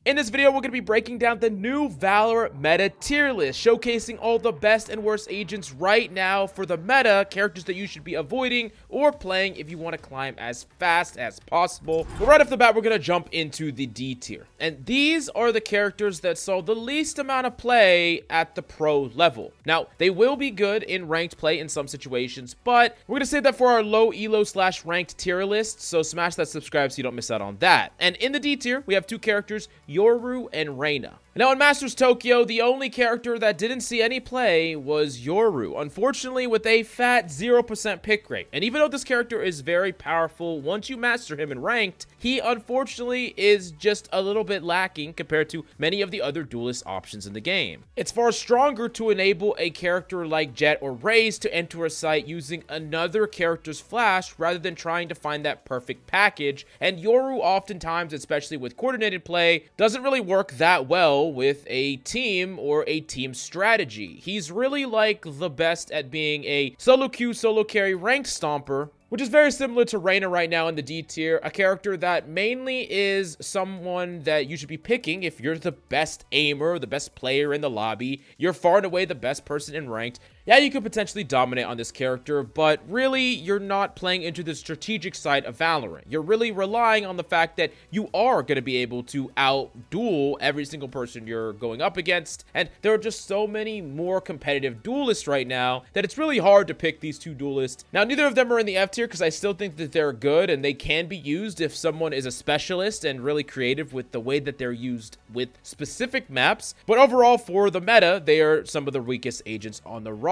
In this video, we're going to be breaking down the new Valorant meta tier list, showcasing all the best and worst agents right now for the meta, characters that you should be avoiding or playing if you want to climb as fast as possible. But right off the bat, we're going to jump into the D tier. And these are the characters that saw the least amount of play at the pro level. Now, they will be good in ranked play in some situations, but we're going to save that for our low elo / ranked tier list, so smash that subscribe so you don't miss out on that. And in the D tier, we have two characters, Yoru and Reyna. Now in Masters Tokyo, the only character that didn't see any play was Yoru, unfortunately with a fat 0% pick rate. And even though this character is very powerful, once you master him in ranked, he unfortunately is just a little bit lacking compared to many of the other duelist options in the game. It's far stronger to enable a character like Jett or Raze to enter a site using another character's flash rather than trying to find that perfect package, and Yoru oftentimes, especially with coordinated play, doesn't really work that well with a team or a team strategy. He's really like the best at being a solo queue, solo carry ranked stomper, which is very similar to Reyna right now in the D tier, a character that mainly is someone that you should be picking if you're the best aimer, the best player in the lobby, you're far and away the best person in ranked. Yeah, you could potentially dominate on this character, but really, you're not playing into the strategic side of Valorant. You're really relying on the fact that you are going to be able to out-duel every single person you're going up against, and there are just so many more competitive duelists right now that it's really hard to pick these two duelists. Now, neither of them are in the F tier because I still think that they're good, and they can be used if someone is a specialist and really creative with the way that they're used with specific maps, but overall, for the meta, they are some of the weakest agents on the roster.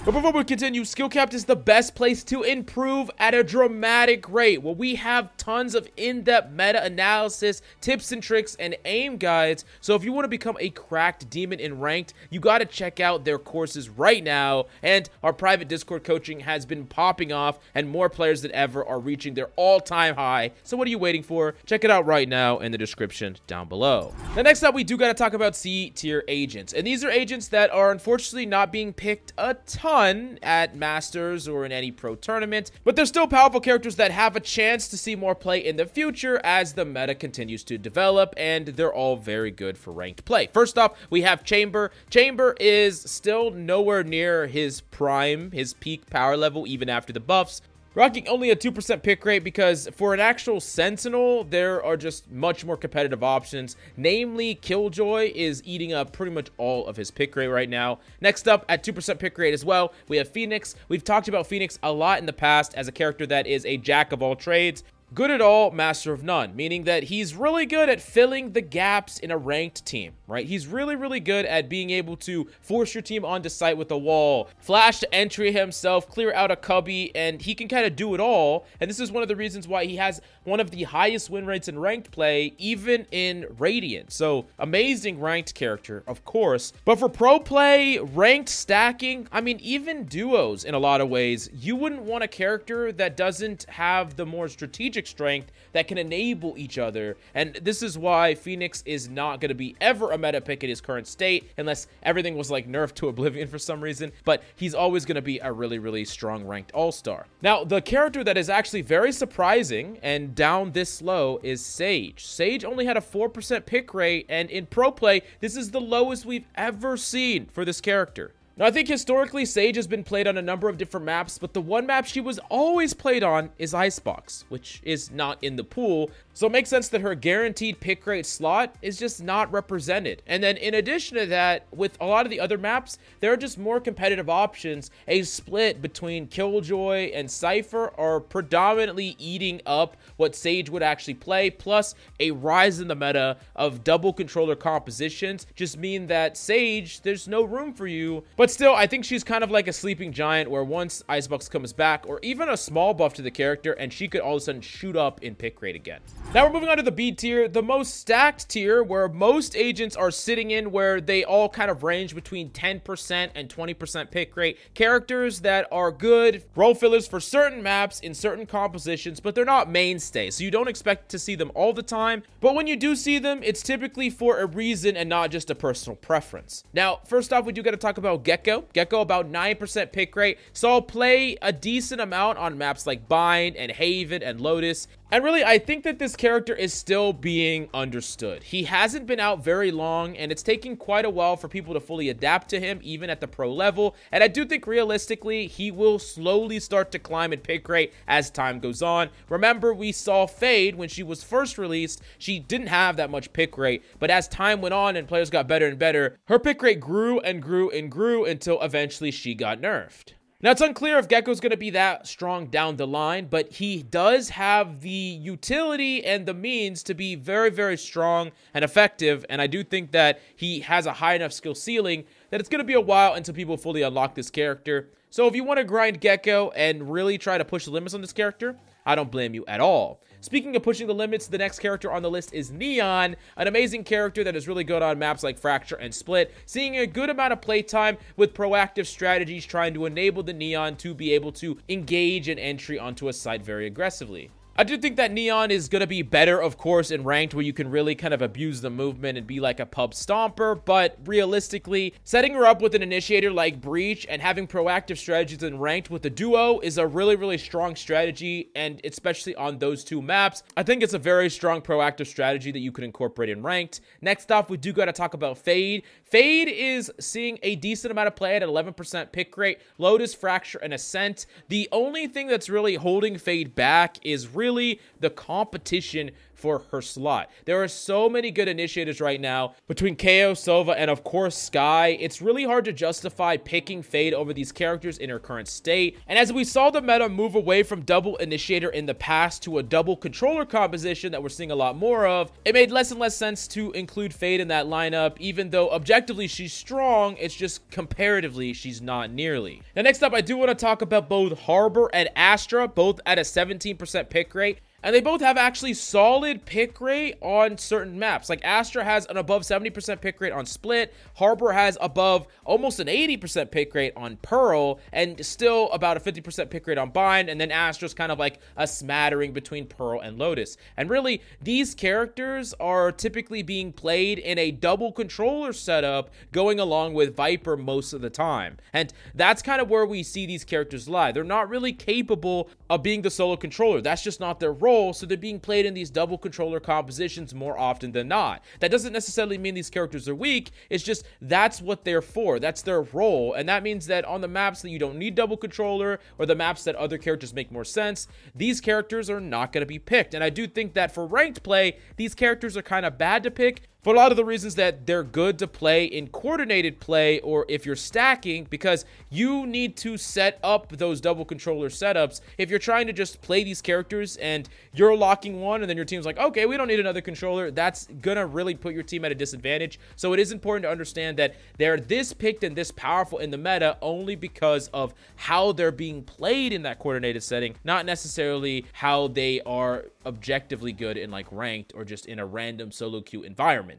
But before we continue, SkillCapped is the best place to improve at a dramatic rate. Well, we have tons of in-depth meta analysis, tips and tricks, and aim guides. So if you want to become a cracked demon in ranked, you got to check out their courses right now. And our private Discord coaching has been popping off, and more players than ever are reaching their all-time high. So what are you waiting for? Check it out right now in the description down below. Now, next up, we do got to talk about C-tier agents. And these are agents that are unfortunately not being picked a ton at Masters or in any pro tournament, but they're still powerful characters that have a chance to see more play in the future as the meta continues to develop, and they're all very good for ranked play. First off, we have Chamber. Chamber is still nowhere near his prime, his peak power level, even after the buffs. Rocking only a 2% pick rate because for an actual Sentinel, there are just much more competitive options. Namely, Killjoy is eating up pretty much all of his pick rate right now. Next up, at 2% pick rate as well, we have Phoenix. We've talked about Phoenix a lot in the past as a character that is a jack of all trades. Good at all, master of none, meaning that he's really good at filling the gaps in a ranked team, right? He's really good at being able to force your team onto site with a wall, flash to entry himself, clear out a cubby, and he can kind of do it all. And this is one of the reasons why he has one of the highest win rates in ranked play, even in Radiant. So, amazing ranked character, of course. But for pro play, ranked stacking, I mean, even duos in a lot of ways, you wouldn't want a character that doesn't have the more strategic strength that can enable each other, and this is why Phoenix is not going to be ever a meta pick in his current state unless everything was like nerfed to oblivion for some reason, but he's always going to be a really strong ranked all-star. Now, the character that is actually very surprising and down this low is Sage. Sage only had a 4% pick rate, and in pro play, this is the lowest we've ever seen for this character. Now, I think historically, Sage has been played on a number of different maps, but the one map she was always played on is Icebox, which is not in the pool. So it makes sense that her guaranteed pick rate slot is just not represented. And then in addition to that, with a lot of the other maps, there are just more competitive options. A split between Killjoy and Cypher are predominantly eating up what Sage would actually play, plus a rise in the meta of double controller compositions just mean that Sage, there's no room for you. But still, I think she's kind of like a sleeping giant where once Icebox comes back, or even a small buff to the character, and she could all of a sudden shoot up in pick rate again. Now we're moving on to the B tier, the most stacked tier, where most agents are sitting in, where they all kind of range between 10% and 20% pick rate. Characters that are good role fillers for certain maps in certain compositions, but they're not mainstays, so you don't expect to see them all the time. But when you do see them, it's typically for a reason and not just a personal preference. Now, first off, we do got to talk about Gecko. Gecko, about 9% pick rate, so I'll play a decent amount on maps like Bind and Haven and Lotus. And really, I think that this character is still being understood. He hasn't been out very long, and it's taking quite a while for people to fully adapt to him, even at the pro level. And I do think realistically, he will slowly start to climb in pick rate as time goes on. Remember, we saw Fade when she was first released. She didn't have that much pick rate, but as time went on and players got better and better, her pick rate grew and grew and grew until eventually she got nerfed. Now, it's unclear if Gecko's going to be that strong down the line, but he does have the utility and the means to be very, very strong and effective, and I do think that he has a high enough skill ceiling that it's going to be a while until people fully unlock this character. So if you want to grind Gecko and really try to push the limits on this character, I don't blame you at all. Speaking of pushing the limits, the next character on the list is Neon, an amazing character that is really good on maps like Fracture and Split, seeing a good amount of playtime with proactive strategies trying to enable the Neon to be able to engage an entry onto a site very aggressively. I do think that Neon is going to be better, of course, in ranked where you can really kind of abuse the movement and be like a pub stomper, but realistically, setting her up with an initiator like Breach and having proactive strategies in ranked with the duo is a really, really strong strategy, and especially on those two maps, I think it's a very strong proactive strategy that you could incorporate in ranked. Next off, we do got to talk about Fade. Fade is seeing a decent amount of play at 11% pick rate, Lotus, Fracture, and Ascent. The only thing that's really holding Fade back is really the competition for her slot. There are so many good initiators right now between KO, Sova, and of course Sky. It's really hard to justify picking Fade over these characters in her current state. And as we saw the meta move away from double initiator in the past to a double controller composition that we're seeing a lot more of, it made less and less sense to include Fade in that lineup, even though objectively she's strong, it's just comparatively she's not nearly. Now next up, I do want to talk about both Harbor and Astra, both at a 17% pick rate. And they both have actually solid pick rate on certain maps. Like Astra has an above 70% pick rate on Split. Harbor has above almost an 80% pick rate on Pearl. And still about a 50% pick rate on Bind. And then Astra's kind of like a smattering between Pearl and Lotus. And really, these characters are typically being played in a double controller setup going along with Viper most of the time. And that's kind of where we see these characters lie. They're not really capable of being the solo controller. That's just not their role. So they're being played in these double controller compositions more often than not. That doesn't necessarily mean these characters are weak. It's just that's what they're for. That's their role. And that means that on the maps that you don't need double controller or the maps that other characters make more sense, these characters are not going to be picked. And I do think that for ranked play, these characters are kind of bad to pick for a lot of the reasons that they're good to play in coordinated play or if you're stacking, because you need to set up those double controller setups. If you're trying to just play these characters and you're locking one and then your team's like, okay, we don't need another controller, that's gonna really put your team at a disadvantage. So it is important to understand that they're this picked and this powerful in the meta only because of how they're being played in that coordinated setting, not necessarily how they are objectively good in like ranked or just in a random solo queue environment.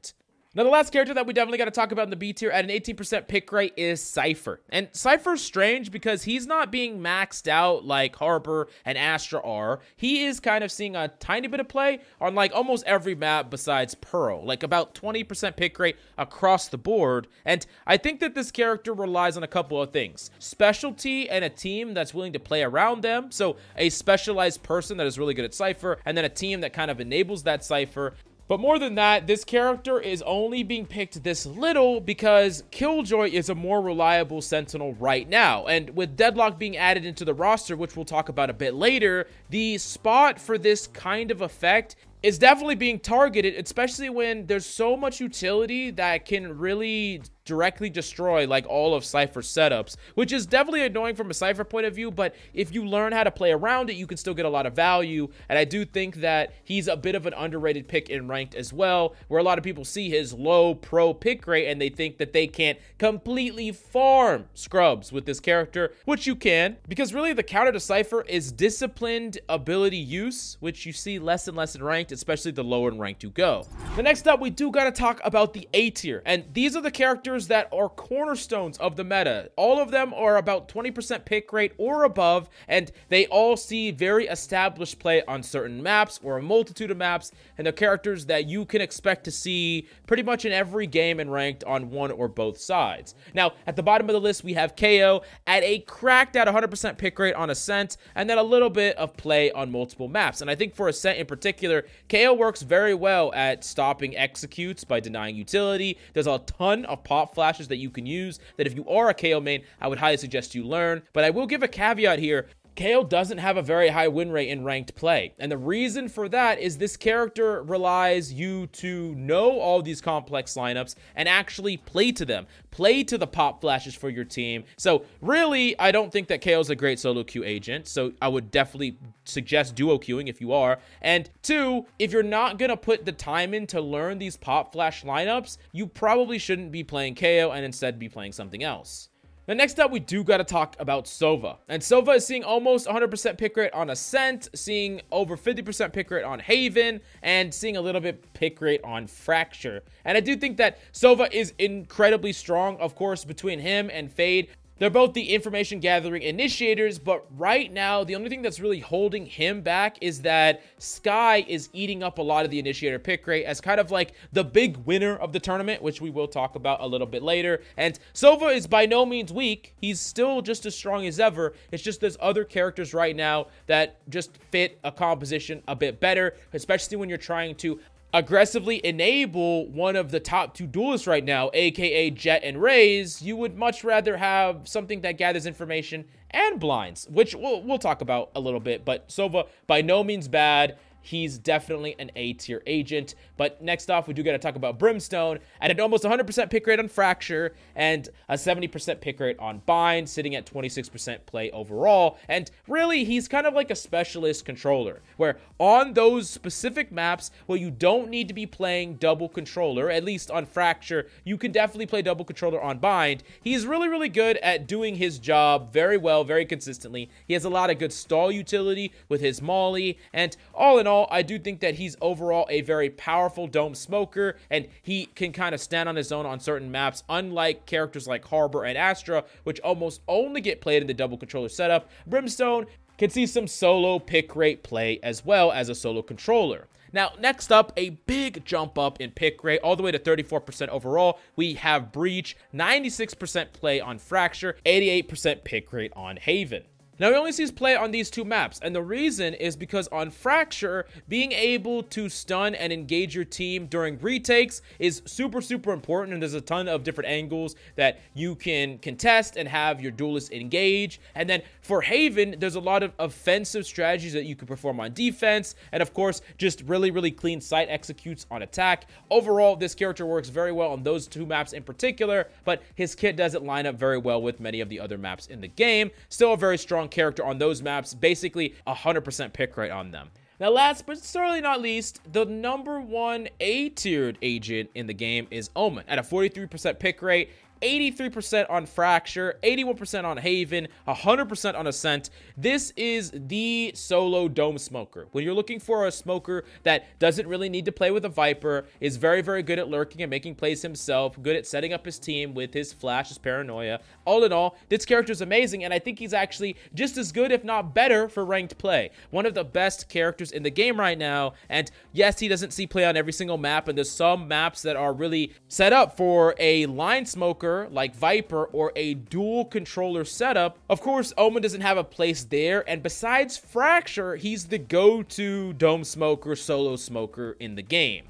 Now, the last character that we definitely got to talk about in the B tier at an 18% pick rate is Cypher. And Cypher's strange because he's not being maxed out like Harbor and Astra are. He is kind of seeing a tiny bit of play on like almost every map besides Pearl, like about 20% pick rate across the board. And I think that this character relies on a couple of things: specialty and a team that's willing to play around them. So a specialized person that is really good at Cypher, and then a team that kind of enables that Cypher. But more than that, this character is only being picked this little because Killjoy is a more reliable Sentinel right now. And with Deadlock being added into the roster, which we'll talk about a bit later, the spot for this kind of effect is definitely being targeted, especially when there's so much utility that can really directly destroy like all of Cypher's setups, which is definitely annoying from a Cypher point of view, but if you learn how to play around it, you can still get a lot of value. And I do think that he's a bit of an underrated pick in ranked as well, where a lot of people see his low pro pick rate and they think that they can't completely farm scrubs with this character, which you can, because really the counter to Cypher is disciplined ability use, which you see less and less in ranked, especially the lower in ranked you go. The next up, we do got to talk about the A tier, and these are the characters characters that are cornerstones of the meta. All of them are about 20% pick rate or above, and they all see very established play on certain maps or a multitude of maps, and they're characters that you can expect to see pretty much in every game and ranked on one or both sides. Now, at the bottom of the list, we have KO at a cracked out 100% pick rate on Ascent, and then a little bit of play on multiple maps. And I think for Ascent in particular, KO works very well at stopping executes by denying utility. There's a ton of pop flashes that you can use that if you are a KO main, I would highly suggest you learn. But I will give a caveat here. KO doesn't have a very high win rate in ranked play, and the reason for that is this character relies you to know all these complex lineups and actually play to them, play to the pop flashes for your team. So really, I don't think that KO is a great solo queue agent, so I would definitely suggest duo queuing if you are. And two, if you're not gonna put the time in to learn these pop flash lineups, you probably shouldn't be playing KO and instead be playing something else. Now, next up, we do got to talk about Sova. And Sova is seeing almost 100% pick rate on Ascent, seeing over 50% pick rate on Haven, and seeing a little bit pick rate on Fracture. And I do think that Sova is incredibly strong, of course, between him and Fade. They're both the information gathering initiators, but right now, the only thing that's really holding him back is that Skye is eating up a lot of the initiator pick rate as kind of like the big winner of the tournament, which we will talk about a little bit later. And Sova is by no means weak. He's still just as strong as ever. It's just there's other characters right now that just fit a composition a bit better, especially when you're trying to aggressively enable one of the top two duelists right now, aka Jet and Raze. You would much rather have something that gathers information and blinds, which we'll talk about a little bit. But Sova, by no means bad. He's definitely an A-tier agent. But next off, we do got to talk about Brimstone at an almost 100% pick rate on Fracture and a 70% pick rate on Bind, sitting at 26% play overall. And really, he's kind of like a specialist controller, where on those specific maps where you don't need to be playing double controller, at least on Fracture, you can definitely play double controller on Bind. He's really, really good at doing his job very well, very consistently. He has a lot of good stall utility with his Molly, and all in all, I do think that he's overall a very powerful dome smoker, and he can kind of stand on his own on certain maps, unlike characters like Harbor and Astra, which almost only get played in the double controller setup. Brimstone can see some solo pick rate play as well as a solo controller. Now, next up, a big jump up in pick rate, all the way to 34% overall. We have Breach, 96% play on Fracture, 88% pick rate on Haven. Now, he only sees play on these two maps, and the reason is because on Fracture, being able to stun and engage your team during retakes is super, super important, and there's a ton of different angles that you can contest and have your duelists engage. And then for Haven, there's a lot of offensive strategies that you can perform on defense, and of course, just really, really clean site executes on attack. Overall, this character works very well on those two maps in particular, but his kit doesn't line up very well with many of the other maps in the game. Still a very strong character on those maps, basically 100% pick rate on them. Now, last but certainly not least, the #1 A-tiered agent in the game is Omen at a 43% pick rate, 83% on Fracture, 81% on Haven, 100% on Ascent. This is the solo dome smoker. When you're looking for a smoker that doesn't really need to play with a Viper, is very, very good at lurking and making plays himself, good at setting up his team with his flash, his paranoia. All in all, this character is amazing, and I think he's actually just as good, if not better, for ranked play. One of the best characters in the game right now, and yes, he doesn't see play on every single map, and there's some maps that are really set up for a line smoker like Viper or a dual controller setup. Of course, Omen doesn't have a place there, and besides Fracture, he's the go-to dome smoker, solo smoker in the game.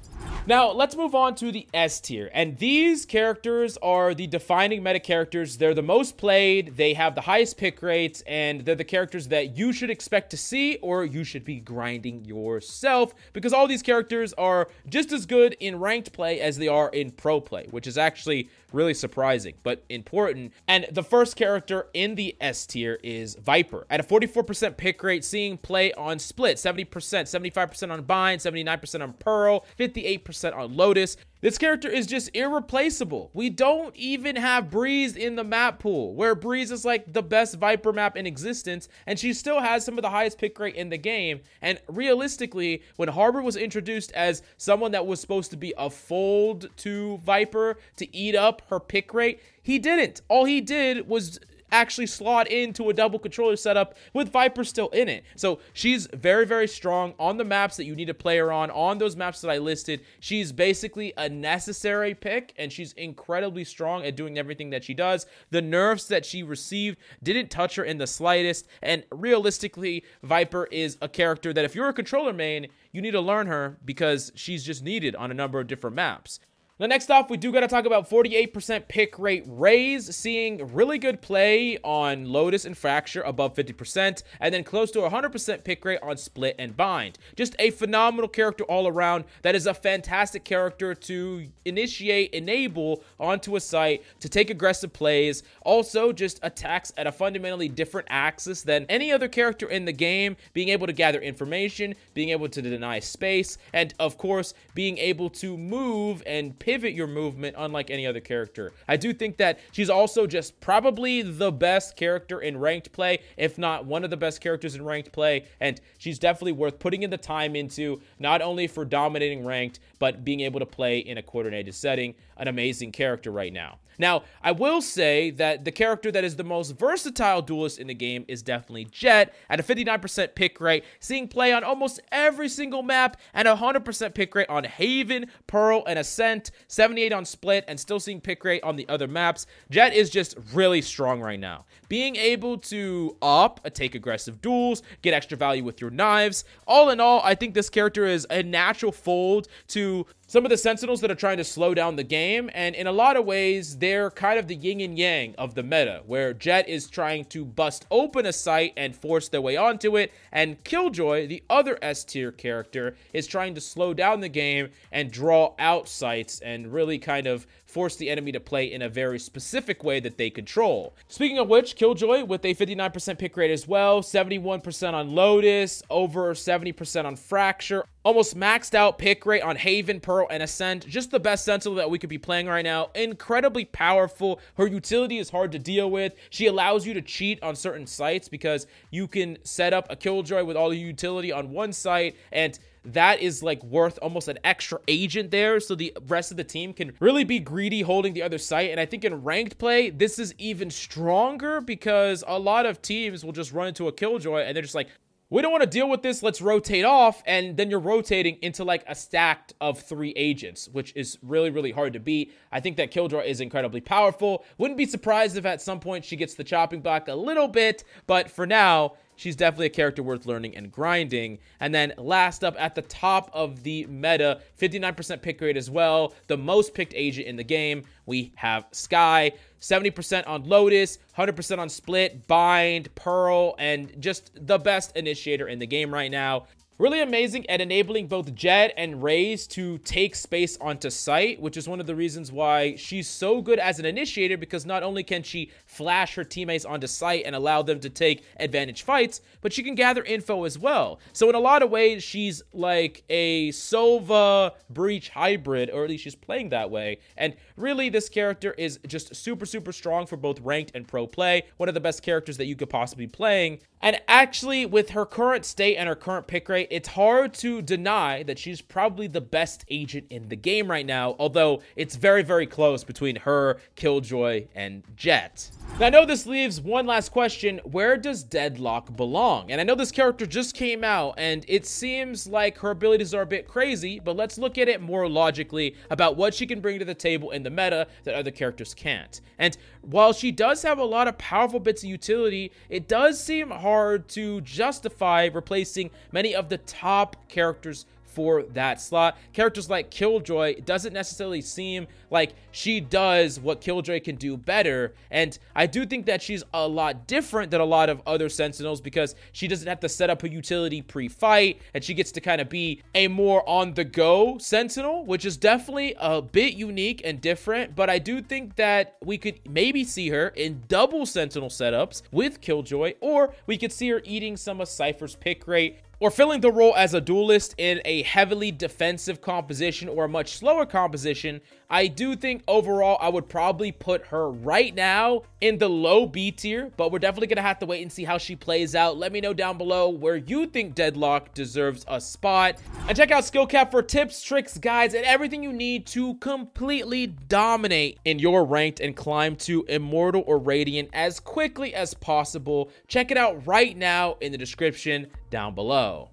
Now, let's move on to the S tier, and these characters are the defining meta characters. They're the most played, they have the highest pick rates, and they're the characters that you should expect to see, or you should be grinding yourself, because all these characters are just as good in ranked play as they are in pro play, which is actually really surprising, but important. And the first character in the S tier is Viper at a 44% pick rate, seeing play on Split, 70%, 75% on Bind, 79% on Pearl, 58% 78% on Lotus. This character is just irreplaceable. We don't even have Breeze in the map pool, where Breeze is like the best Viper map in existence, and she still has some of the highest pick rate in the game. And realistically, when Harbor was introduced as someone that was supposed to be a fold to Viper to eat up her pick rate, he didn't. All he did was actually slot into a double controller setup with Viper still in it. So she's very, very strong on the maps that you need to play her on those maps that I listed. She's basically a necessary pick, and she's incredibly strong at doing everything that she does. The nerfs that she received didn't touch her in the slightest, and realistically, Viper is a character that if you're a controller main, you need to learn her because she's just needed on a number of different maps. Now, next off, we do got to talk about 48% pick rate Raze, seeing really good play on Lotus and Fracture above 50%, and then close to 100% pick rate on Split and Bind. Just a phenomenal character all around. That is a fantastic character to enable onto a site, to take aggressive plays. Also, just attacks at a fundamentally different axis than any other character in the game, being able to gather information, being able to deny space, and of course, being able to move and pivot your movement unlike any other character. I do think that she's also just probably the best character in ranked play, if not one of the best characters in ranked play, and she's definitely worth putting in the time into, not only for dominating ranked, but being able to play in a coordinated setting. An amazing character right now. Now, I will say that the character that is the most versatile duelist in the game is definitely Jett at a 59% pick rate, seeing play on almost every single map, and 100% pick rate on Haven, Pearl, and Ascent, 78 on Split, and still seeing pick rate on the other maps. Jett is just really strong right now. Being able to take aggressive duels, get extra value with your knives. All in all, I think this character is a natural fold to some of the Sentinels that are trying to slow down the game, and in a lot of ways, they're kind of the yin and yang of the meta, where Jett is trying to bust open a site and force their way onto it, and Killjoy, the other S-tier character, is trying to slow down the game and draw out sites and really kind of force the enemy to play in a very specific way that they control. Speaking of which, Killjoy with a 59% pick rate as well, 71% on Lotus, over 70% on Fracture, almost maxed out pick rate on Haven, Pearl, and Ascent. Just the best Sentinel that we could be playing right now. Incredibly powerful. Her utility is hard to deal with. She allows you to cheat on certain sites because you can set up a Killjoy with all the utility on one site, and that is like worth almost an extra agent there, so the rest of the team can really be greedy holding the other site. And I think in ranked play, this is even stronger because a lot of teams will just run into a Killjoy and they're just like, we don't want to deal with this, let's rotate off, and then you're rotating into like a stack of 3 agents, which is really, really hard to beat. I think that Killjoy is incredibly powerful. Wouldn't be surprised if at some point she gets the chopping block a little bit, but for now, she's definitely a character worth learning and grinding. And then last up at the top of the meta, 59% pick rate as well, the most picked agent in the game, we have Skye, 70% on Lotus, 100% on Split, Bind, Pearl, and just the best initiator in the game right now. Really amazing at enabling both Jett and Raze to take space onto site, which is one of the reasons why she's so good as an initiator, because not only can she flash her teammates onto site and allow them to take advantage fights, but she can gather info as well. So in a lot of ways, she's like a Sova Breach hybrid, or at least she's playing that way. And really, this character is just super, super strong for both ranked and pro play. One of the best characters that you could possibly be playing. And actually, with her current state and her current pick rate, it's hard to deny that she's probably the best agent in the game right now, although it's very, very close between her, Killjoy, and Jett. Now, I know this leaves one last question. Where does Deadlock belong? And I know this character just came out, and it seems like her abilities are a bit crazy, but let's look at it more logically about what she can bring to the table in the meta that other characters can't. And while she does have a lot of powerful bits of utility, it does seem hard to justify replacing many of the top characters for that slot. Characters like Killjoy, it doesn't necessarily seem like she does what Killjoy can do better, and I do think that she's a lot different than a lot of other Sentinels because she doesn't have to set up a utility pre-fight, and she gets to kind of be a more on-the-go Sentinel, which is definitely a bit unique and different. But I do think that we could maybe see her in double Sentinel setups with Killjoy, or we could see her eating some of Cypher's pick rate, or filling the role as a duelist in a heavily defensive composition or a much slower composition, I do think overall I would probably put her right now in the low B tier, but we're definitely going to have to wait and see how she plays out. Let me know down below where you think Deadlock deserves a spot. And check out SkillCapped for tips, tricks, guides, and everything you need to completely dominate in your ranked and climb to Immortal or Radiant as quickly as possible. Check it out right now in the description down below.